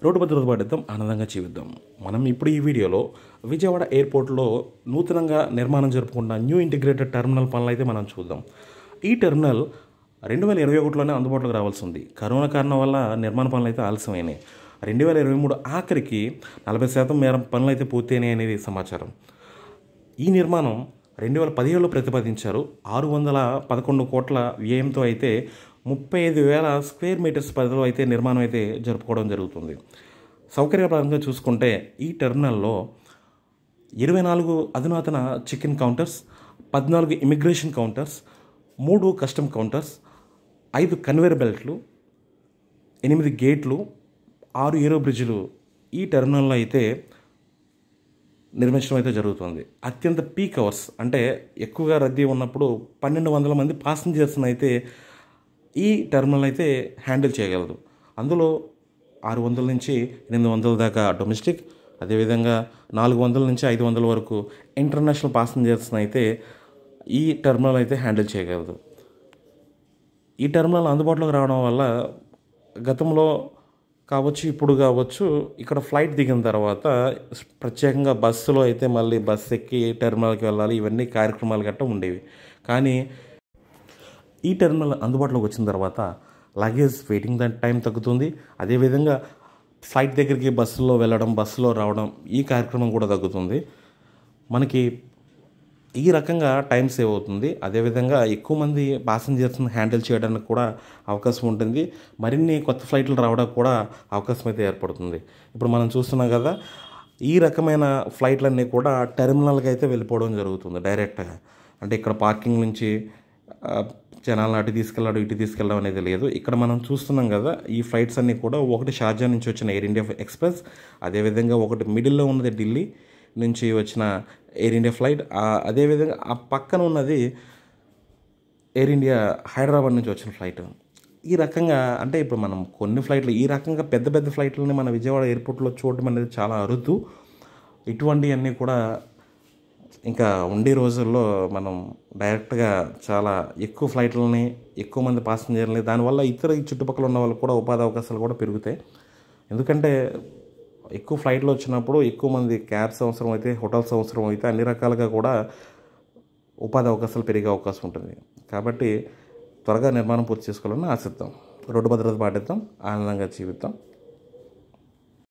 Road భద్రత పాటిద్దాం, ఆనందంగా జీవిద్దాం. మనం ఇప్పుడు ఈ వీడియోలో విజయవాడ ఎయిర్పోర్ట్లో నూతనంగా నిర్మాణం జరుపుకున్న న్యూ ఇంటిగ్రేటెడ్ టెర్మినల్ పనులు అయితే మనం చూద్దాం. ఈ టెర్మినల్ 2021లోనే అందుబాటులోకి రావాల్సి ఉంది. కరోనా కారణం వల్ల నిర్మాణ పనులు అయితే ఆలస్యమైనాయి. 2023 ఆఖరికి 40% మేర పనులు అయితే పూర్తయినాయి అనేది సమాచారం. ఈ నిర్మాణం 2017లో ప్రతిపాదించారు. 611 కోట్ల వ్యయంతో అయితే 35,000 స్క్వేర్ మీటర్స్ పరిధిలో అయితే నిర్మాణం అయితే జరుపుకోవడం జరుగుతుంది. సౌకర్యపరంగా చూసుకుంటే ఈ టెర్మినల్లో 24 అధునాతన check in counters, 14 immigration counters, 3 custom counters, 5 conveyor బెల్ట్లు, 8 గేట్లు, 6 ఏరో బ్రిడ్జ్లు ఈ టెర్మినల్లో అయితే నిర్మించడం అయితే జరుగుతుంది. అత్యంత పీక్ అవర్స్ అంటే ఎక్కువగా రద్దీ ఉన్నప్పుడు 1,200 మంది పాసింజర్స్ని అయితే ఈ టెర్మినల్ అయితే హ్యాండిల్ చేయగలదు. అందులో 600 నుంచి 800 దాకా డొమెస్టిక్, అదేవిధంగా 400 నుంచి 500 వరకు ఇంటర్నేషనల్ పాసింజర్స్ని అయితే ఈ టెర్మినల్ అయితే హ్యాండిల్ చేయగలదు. ఈ టెర్మినల్ అందుబాటులోకి రావడం వల్ల గతంలో కావచ్చు, ఇప్పుడు కావచ్చు, ఇక్కడ ఫ్లైట్ దిగిన తర్వాత ప్రత్యేకంగా బస్సులో అయితే మళ్ళీ బస్సు ఎక్కి టెర్మినల్కి వెళ్ళాలి, ఇవన్నీ కార్యక్రమాలు గట్రా ఉండేవి. కానీ ఈ టెర్మినల్ అందుబాటులోకి వచ్చిన తర్వాత లగేజ్ వెయిటింగ్ టైం తగ్గుతుంది. అదేవిధంగా ఫ్లైట్ దగ్గరికి బస్సులో వెళ్ళడం, బస్సులో రావడం ఈ కార్యక్రమం కూడా తగ్గుతుంది. మనకి ఈ రకంగా టైం సేవ్ అవుతుంది. అదేవిధంగా ఎక్కువ మంది ప్యాసింజర్స్ని హ్యాండిల్ చేయడానికి కూడా అవకాశం ఉంటుంది. మరిన్ని కొత్త ఫ్లైట్లు రావడానికి కూడా అవకాశం అయితే ఏర్పడుతుంది. ఇప్పుడు మనం చూస్తున్నాం కదా, ఈ రకమైన ఫ్లైట్లన్నీ కూడా టెర్మినల్కి అయితే వెళ్ళిపోవడం జరుగుతుంది డైరెక్ట్గా. అంటే ఇక్కడ పార్కింగ్ నుంచి జనాలను అటు తీసుకెళ్ళడం, ఇటు తీసుకెళ్ళడం అనేది లేదు. ఇక్కడ మనం చూస్తున్నాం కదా, ఈ ఫ్లైట్స్ అన్నీ కూడా ఒకటి షార్జా నుంచి వచ్చిన ఎయిర్ ఇండియా ఎక్స్ప్రెస్, అదేవిధంగా ఒకటి మిడిల్లో ఉన్నది ఢిల్లీ నుంచి వచ్చిన ఎయిర్ ఇండియా ఫ్లైట్, అదేవిధంగా ఆ పక్కన ఉన్నది ఎయిర్ ఇండియా హైదరాబాద్ నుంచి వచ్చిన ఫ్లైట్. ఈ రకంగా అంటే ఇప్పుడు మనం కొన్ని ఫ్లైట్లు ఈ రకంగా పెద్ద పెద్ద ఫ్లైట్లని మన విజయవాడ ఎయిర్పోర్ట్లో చూడడం అనేది చాలా అరుదు. ఇటువంటివన్నీ కూడా ఇంకా ఉండే రోజుల్లో మనం డైరెక్ట్గా చాలా ఎక్కువ ఫ్లైట్లని, ఎక్కువ మంది పాసింజర్లని, దానివల్ల ఇతర చుట్టుపక్కల ఉన్న వాళ్ళకి కూడా ఉపాధి అవకాశాలు కూడా పెరుగుతాయి. ఎందుకంటే ఎక్కువ ఫ్లైట్లు వచ్చినప్పుడు ఎక్కువ మంది క్యాబ్స్ అవసరం అయితే, హోటల్స్ అవసరం అయితే, అన్ని రకాలుగా కూడా ఉపాధి అవకాశాలు పెరిగే అవకాశం ఉంటుంది. కాబట్టి త్వరగా నిర్మాణం పూర్తి చేసుకోవాలని ఆశిద్దాం. రోడ్డు భద్రత పాటిద్దాం, ఆనందంగా జీవిద్దాం.